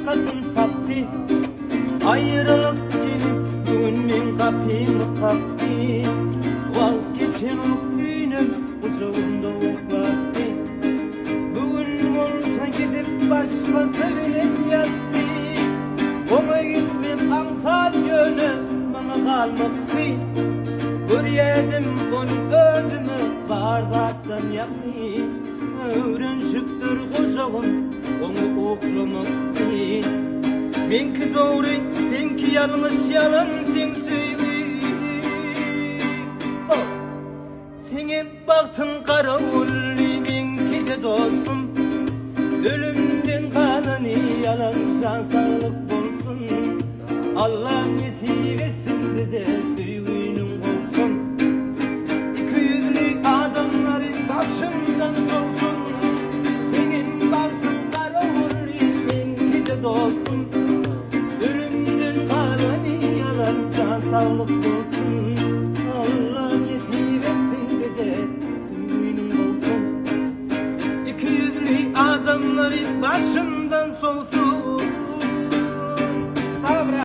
kadın taptı. Ayrılık gelip bugün men kapımı kaptı. Vazgeçen o günüm kucağımda uklattı. Bugün olsa gidip başka sevilen yattı. Ona gitmem ansar gönlüm bana kalmaktı. Görüyordum bunu özümü bardaktan yaktı. Öğrenşiptir kocağım onu oklamaktı. Benki doğru senki yanlış yalan sen söyle. Sen hep baktın karaulli benki de dostum. Ölümden kanani yalan can sağlık bulsun. Allah nasip etsin bize söyleyinin olsun. İki yüzlü adamların başından solsun. Senin baktın karaulli benki de dostum. Ölümden kanani yalan can sağlık bulsun. Allah nasip etsin bize söyleyinin olsun. İki yüzlü adamların başından solsun.